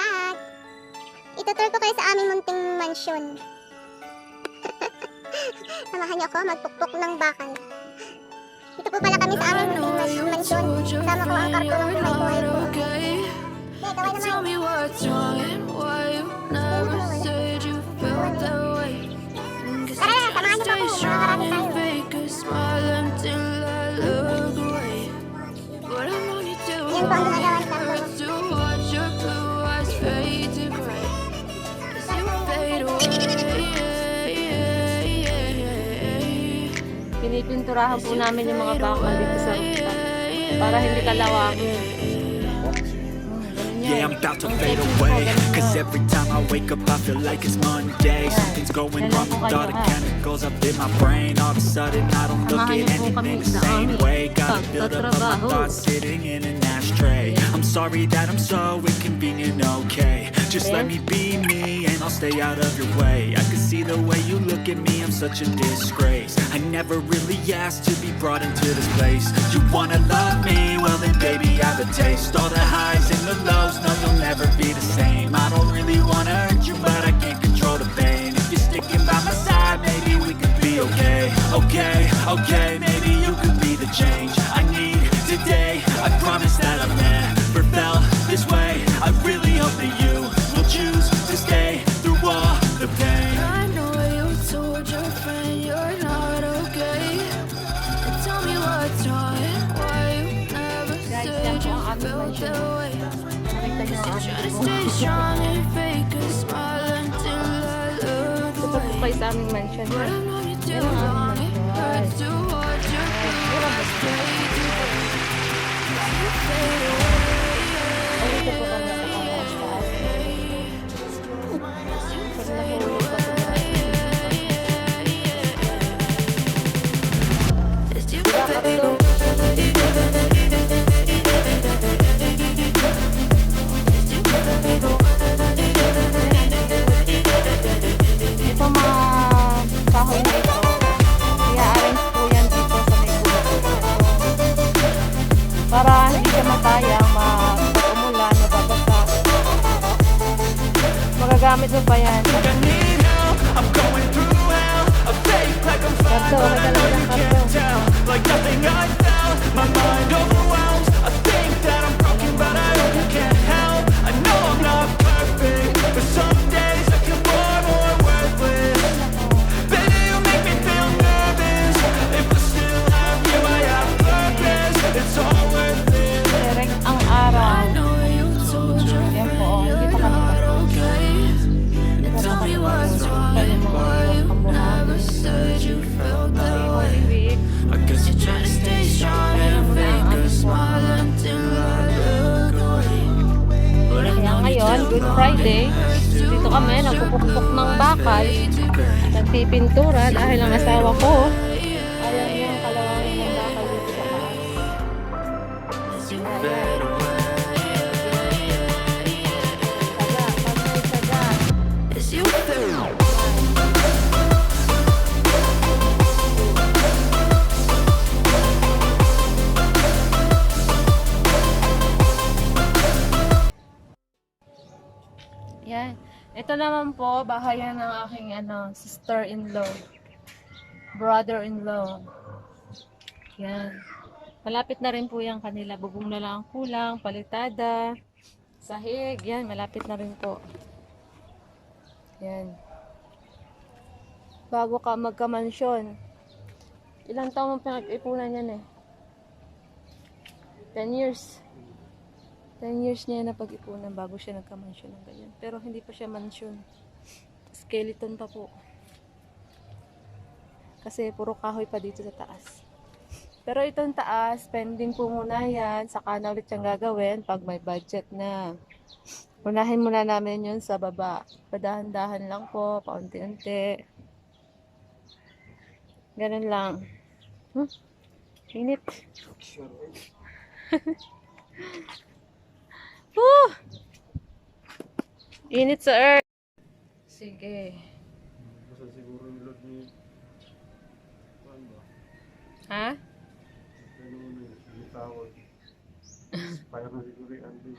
vlog! Itutur ko kayo sa aming munting mansyon. Samahan niyo ako magpukpok ng bakal. Dito po pala kami sa aming munting mansyon. Kasama ko ang kartulong buhay-buhay ko. Tell me what's wrong and why you never said you felt that way. Tara, samahan niyo po Stay ako. strong Marami and tayo. fake a smile until I look away. But I know you do Yan po ang ginagawa sa hurt to watch your blue eyes fade to gray as you fade away. Pinipinturahan po namin yung mga bakal dito sa rooftop para hindi kalawangin. Yeah, I'm about to fade away. Cause every time I wake up I feel like it's Monday. Something's going wrong with all the chemicals up in my brain. All of a sudden I don't look at anything the same way. Gotta build up my thoughts sitting in an ashtray. I'm sorry that I'm so inconvenient, okay. Just let me be me and I'll stay out of your way. I can see the way you look at me, I'm such a disgrace. I never really asked to be brought into this place. You wanna love me? Well then baby I have a taste. All the highs and the lows, no you'll never be the same. I don't really wanna hurt you but I can't control the pain. If you're sticking by my side maybe we could be okay. Okay, okay, maybe you could be the change I need today. I promise that I've never felt this way. I really hope that you will choose to stay through all the pain. I know you told your friend you're not okay. And tell me what's wrong and why you never said you felt that way. Try to stay strong and fake a smile until I look Ito po away. kayo sa aming mansion. But I know you do wrong. It hurts to watch your blue eyes fade to gray. You fade away. Dito po kami sa pangkastas. Kasi nahulog pa po. As you fade away. Ito mga kahoy na ito. I-arrange po yan dito sa may kubo. Para hindi siya matayang, umulan, mababasa. Magagamit mo pa yan. I need help, I'm going through hell. A fake like I'm fine, Karto, but I know you can't tell. Like nothing I felt, my mind overwhelms. I think that I'm broken, but I hope you can't help. I know I'm not perfect, but some days I feel more worthless. Baby, you make me feel nervous. If I still have you, I have purpose. It's all worth it. Direct ang araw. I know you told your Yan friend po, you're dito kami not okay. And tell me what's wrong and why you never said you felt that way. I guess You try to stay strong and fake a smile until I look away. But I Kaya know you ngayon, do Good wrong. Friday, It hurts to dito kami, watch your nagpupukpok ng blue bakal, eyes fade to gray. nagpipintura dahil ang asawa ko, ayaw niya ang kalawangin ng bakal dito sa taas. As you fade away. Saga, pag may saga. As you fade away. Yan. Ito naman po, bahayan ng aking sister-in-law. Brother-in-law. Yan. Malapit na rin po yan kanila. Bubong na lang ang kulang, palitada, sahig. Yan, malapit na rin po. Yan. Bago ka magka-mansyon. Ilang taon mong pinag-ipunan yan eh? 10 years. 10 years niya na pag-ipunan bago siya nagka-mansyon ng ganyan. Pero hindi pa siya mansyon. Skeleton pa po. Kasi puro kahoy pa dito sa taas. Pero itong taas, pending po muna yan. Saka na ulit siyang gagawin pag may budget na. Unahin muna namin yun sa baba. Padahan-dahan lang po, paunti-unti. Ganun lang. Init. Woo! Init sa earth. Sige. Basta siguro yung load ni... Ano ba? Ha? Ano mo yung tawag. Expire na siguro yung andin.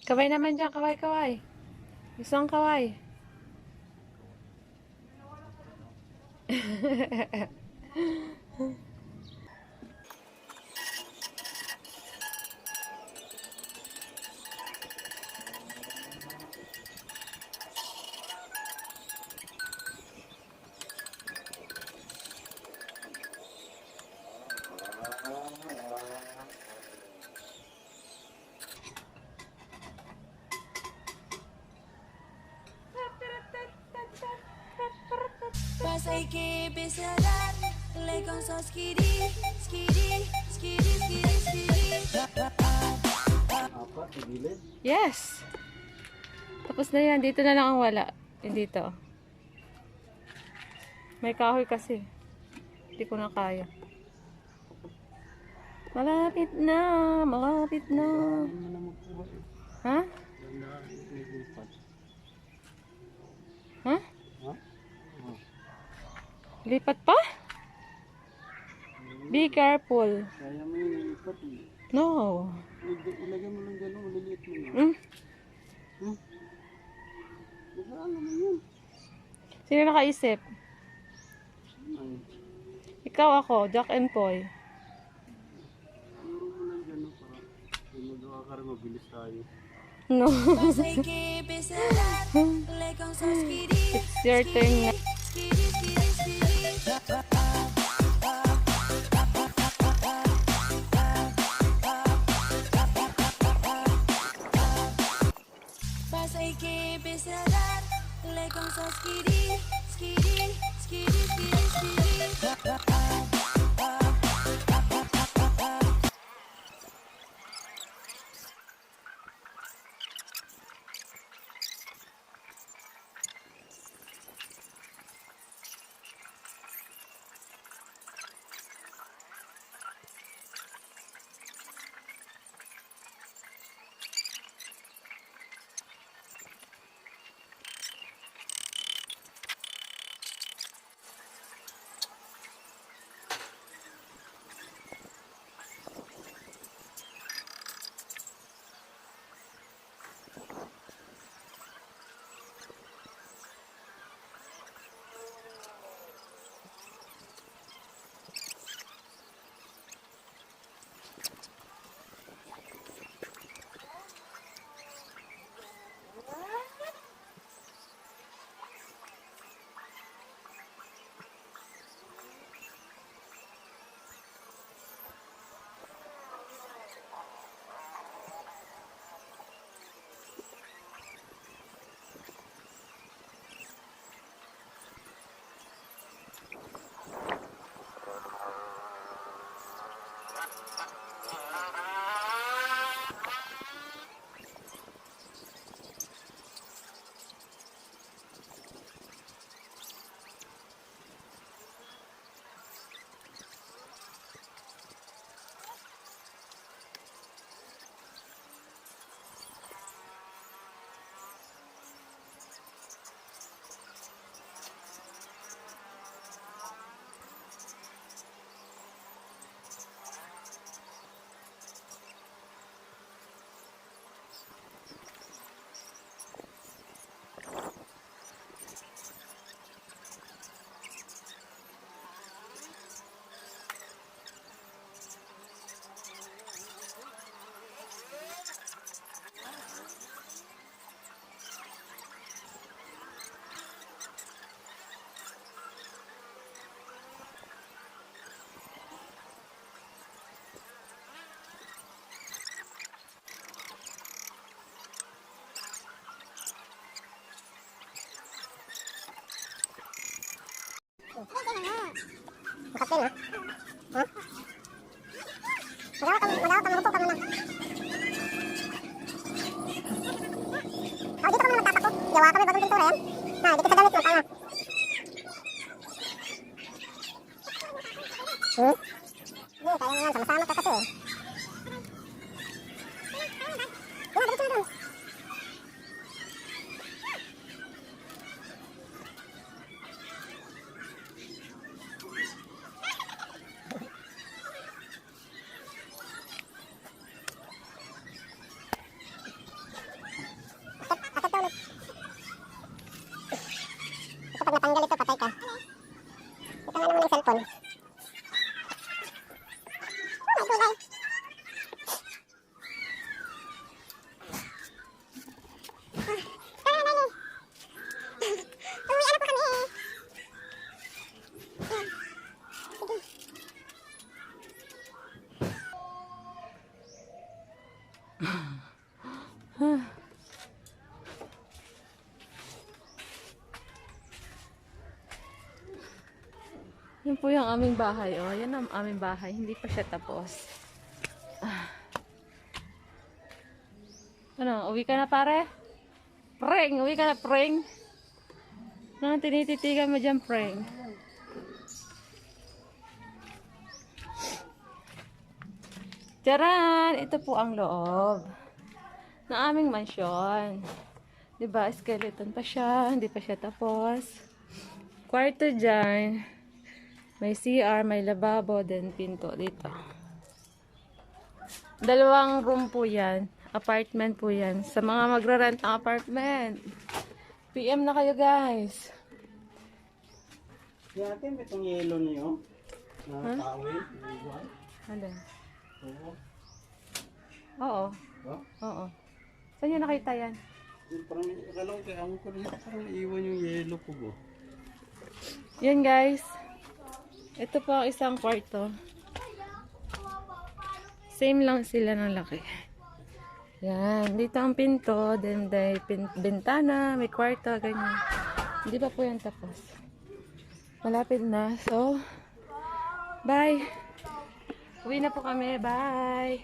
Kaway naman dyan, kaway, kaway. Isang kaway. Passei que pensaran, le con so skiri, skiri, skiri, skiri, skiri. Apat, sa gilid. Yes! Tapos na yan. Dito na lang ang wala. Yung dito. May kahoy kasi. Hindi ko na kaya. Malapit na. Malapit na. Ano na magkuha eh. Ha? Ganda, nilipat. Ha? Ha? Lipat pa? Be careful. Kaya mo yung nilipat eh. No. Ilagay mo lang gano'n, maliliit mo yun. Hmm? Magaan naman yun. Sino nakaisip? Ay, Ikaw ako, Jack and Poy. puro mo lang gano'n para kung magawa ka rin, mabilis tayo. No. Passei que pensaran, le con so skiri, It's your turn na. skiri, skiri, skiri. Passei que pensaran, le con so skiri, skiri, skiri, skiri, skiri. Makapin ha? Ha? Magawa ka marupo ka muna. Oh, dito ka muna magtatakbo. Gawa kami bagong pintura yan. Ha, dito sa damit mo, tama. Hmm? Hindi, kaya nga yan. Sama-sama ka kasi. Yan, dito na doon. Yan po yung aming bahay. Oh, yan ang aming bahay. Hindi pa siya tapos. Ano, uwi ka na pare? Preng! Uwi ka na, preng! Ano tinititigan mo dyan, preng? Tiyaran! Ito po ang loob ng aming mansyon. Diba, skeleton pa siya. Hindi pa siya tapos. Kwarto dyan. May CR, may lababo, then pinto dito. Dalawang room po yan. Apartment po yan. Sa mga magra-rent ng apartment. PM na kayo, guys. Si ate, may itong yellow niyo. Na tawid. Ano? Oo. Oo. Oh? Oo. Saan nyo nakita yan? Parang, akala ko kaya ko rin, parang iwan yung yellow ko ba? Yan, guys. Ito po ang isang kwarto. Same lang sila ng laki. Yan. Dito ang pinto. Then, bintana. May kwarto. Ganyan. Hindi pa po yan tapos. Malapit na. So, bye. Uwi na po kami. Bye.